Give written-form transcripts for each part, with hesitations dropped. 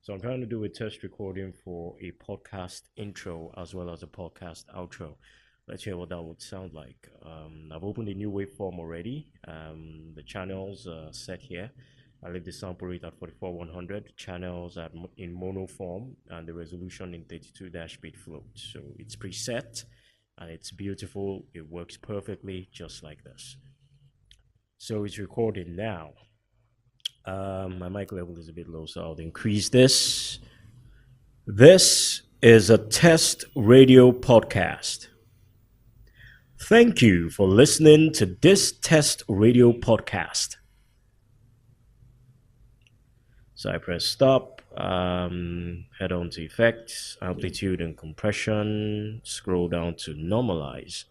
So I'm trying to do a test recording for a podcast intro as well as a podcast outro. Let's hear what that would sound like. I've opened a new waveform already. The channels set here. I leave the sample rate at 44100, channels in mono form, and the resolution in 32-bit float. So it's preset and it's beautiful. It works perfectly just like this. So it's recording now. My mic level is a bit low, so I'll increase this. This is a test radio podcast. Thank you for listening to this test radio podcast. So I press stop, head on to effects, amplitude and compression, scroll down to normalize.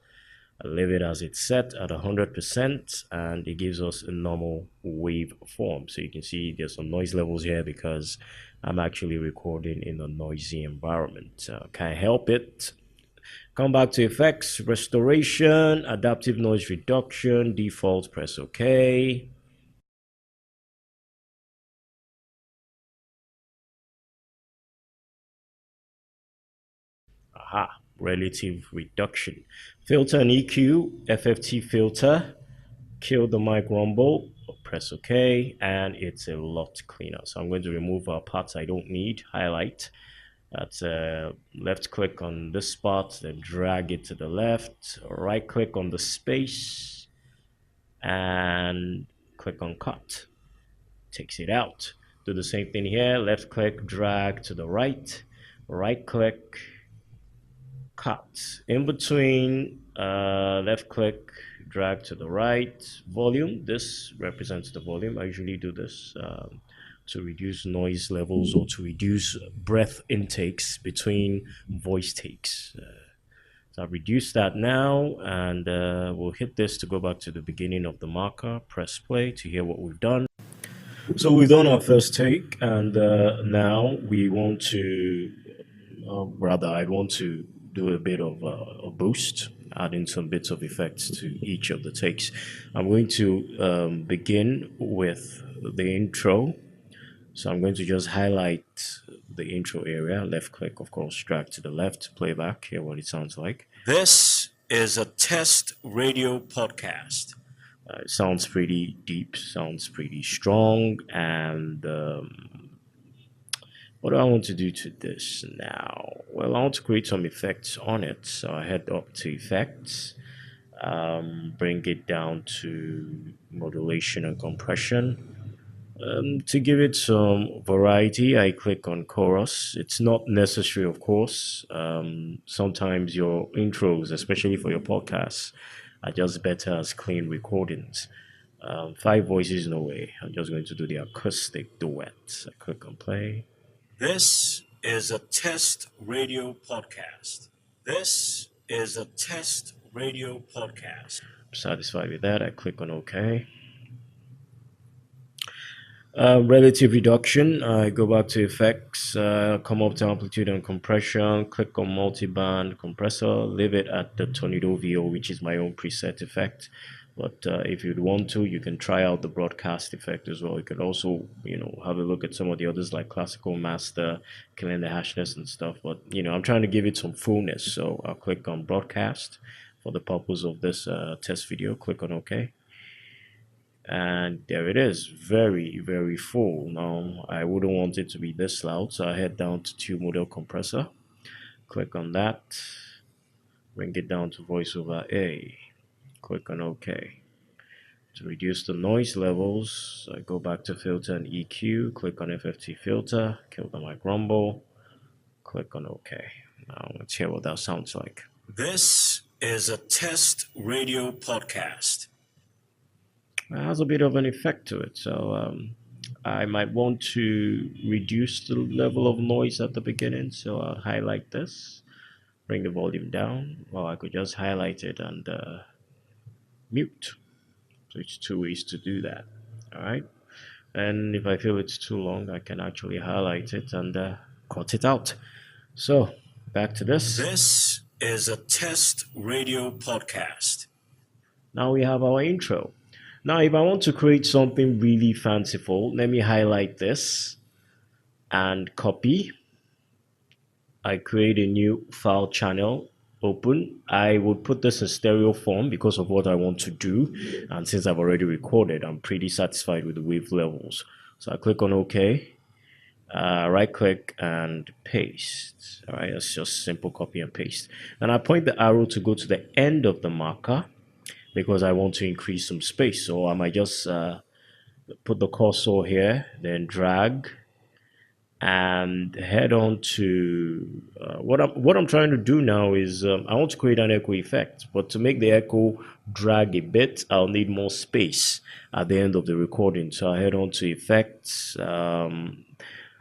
I leave it as it's set at 100% and it gives us a normal wave form. So you can see there's some noise levels here because I'm actually recording in a noisy environment. Can't help it. Come back to effects, restoration, adaptive noise reduction, default, press OK. Aha, relative reduction. Filter and EQ, FFT filter, kill the mic rumble, press OK, and it's a lot cleaner. So I'm going to remove our parts I don't need, highlight. That's left click on this spot, then drag it to the left, right click on the space, and click on cut. Takes it out. Do the same thing here, left click, drag to the right, right click, cut. In between, left click, drag to the right, volume. This represents the volume. I usually do this to reduce noise levels or to reduce breath intakes between voice takes. So I've reduced that now, and we'll hit this to go back to the beginning of the marker. Press play to hear what we've done. So we've done our first take, and now we want to, rather, I want to do a bit of a boost, adding some bits of effects to each of the takes. I'm going to begin with the intro. So I'm going to just highlight the intro area, left click, of course, drag to the left, playback, hear what it sounds like. This is a test radio podcast. It sounds pretty deep, sounds pretty strong, and what do I want to do to this now? Well, I want to create some effects on it, so I head up to effects, bring it down to modulation and compression. To give it some variety, I click on chorus. It's not necessary, of course. Sometimes your intros, especially for your podcasts, are just better as clean recordings. Five voices, no way. I'm just going to do the acoustic duet. I click on play. This is a test radio podcast. This is a test radio podcast. Satisfied with that, I click on OK. Relative reduction, I go back to effects, come up to amplitude and compression, click on multi-band compressor, leave it at the Tornado VO, which is my own preset effect. But if you'd want to, you can try out the broadcast effect as well. You could also, have a look at some of the others like Classical Master, killing the harshness and stuff. But, I'm trying to give it some fullness. So I'll click on broadcast for the purpose of this test video. Click on OK. And there it is, very, very full. Now I wouldn't want it to be this loud, so I head down to tube model compressor, click on that, bring it down to voiceover A, click on OK. To reduce the noise levels, I go back to filter and EQ, click on FFT filter, kill the mic rumble, click on OK. Now let's hear what that sounds like. This is a test radio podcast. It has a bit of an effect to it, so I might want to reduce the level of noise at the beginning, so I'll highlight this, bring the volume down, or I could just highlight it and mute. So it's two ways to do that. All right, and if I feel it's too long, I can actually highlight it and cut it out. So back to this. This is a test radio podcast. Now we have our intro. Now, if I want to create something really fanciful, let me highlight this and copy. I create a new file channel, open. I would put this in stereo form because of what I want to do. And since I've already recorded, I'm pretty satisfied with the wave levels. So I click on OK, right click and paste. All right, that's just simple copy and paste. And I point the arrow to go to the end of the marker because I want to increase some space. So I might just put the cursor here, then drag and head on to what I'm trying to do now is I want to create an echo effect, but to make the echo drag a bit, I'll need more space at the end of the recording. So I head on to effects.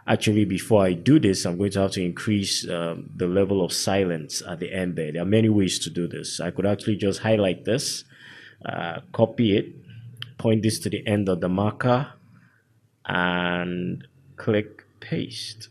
Actually, before I do this, I'm going to have to increase the level of silence at the end there. There are many ways to do this. I could actually just highlight this, copy it, point this to the end of the marker, and click paste.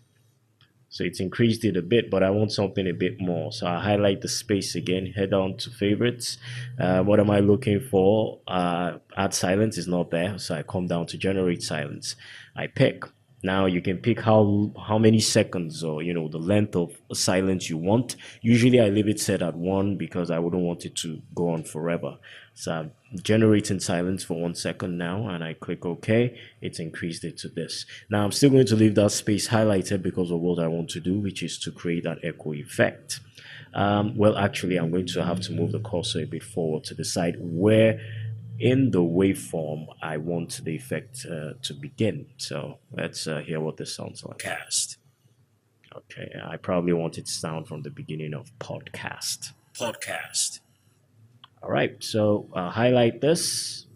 So it's increased it a bit, but I want something a bit more. So I highlight the space again, head on to favorites. What am I looking for? Add silence is not there. So I come down to generate silence. I pick. Now you can pick how many seconds or the length of silence you want. Usually I leave it set at 1 because I wouldn't want it to go on forever. So I'm generating silence for 1 second now, and I click OK. It's increased it to this. Now I'm still going to leave that space highlighted because of what I want to do, which is to create an echo effect. Well, actually, I'm going to have to move the cursor a bit forward to decide where in the waveform I want the effect to begin. So let's hear what this sounds like. Cast. Okay, I probably want it to sound from the beginning of podcast. Podcast. All right, so highlight this.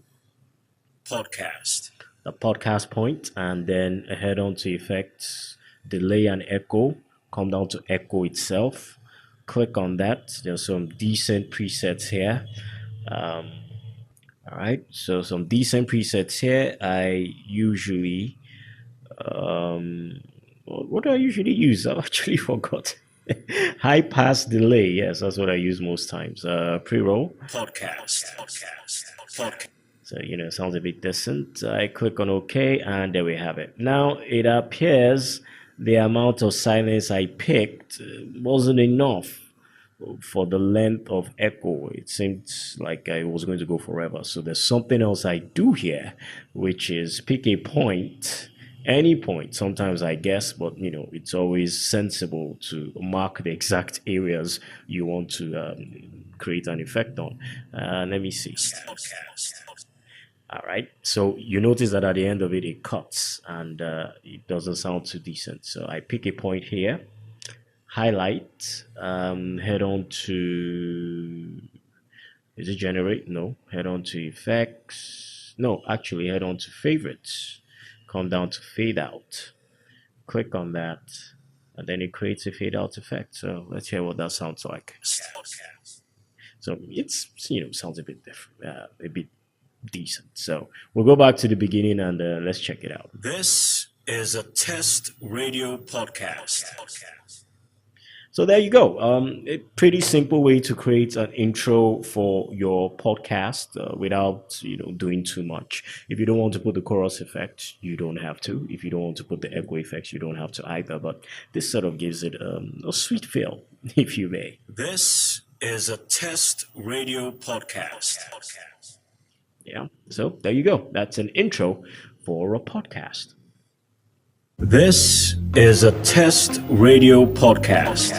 Podcast. The podcast point, and then head on to effects, delay and echo. Come down to echo itself. Click on that. There's some decent presets here. All right, so some decent presets here. I usually, what do I usually use? I've actually forgot. High pass delay. Yes, that's what I use most times. Pre-roll. Podcast. So, sounds a bit decent. I click on OK, and there we have it. Now, it appears the amount of silence I picked wasn't enough for the length of echo. It seemed like I was going to go forever. So there's something else I do here, which is pick a point, any point. Sometimes I guess, but it's always sensible to mark the exact areas you want to create an effect on. Let me see. All right, so you notice that at the end of it, it cuts and it doesn't sound too decent. So I pick a point here, highlight, head on to, is it generate? No, head on to effects. No, actually head on to favorites, come down to fade out, click on that, and then it creates a fade out effect. So let's hear what that sounds like. So it's, sounds a bit different, a bit decent. So we'll go back to the beginning and let's check it out. This is a test radio podcast. So there you go. A pretty simple way to create an intro for your podcast without doing too much. If you don't want to put the chorus effect, you don't have to. If you don't want to put the echo effects, you don't have to either. But this sort of gives it a sweet feel, if you may. This is a test radio podcast. Yeah. So there you go. That's an intro for a podcast. This is a test radio podcast.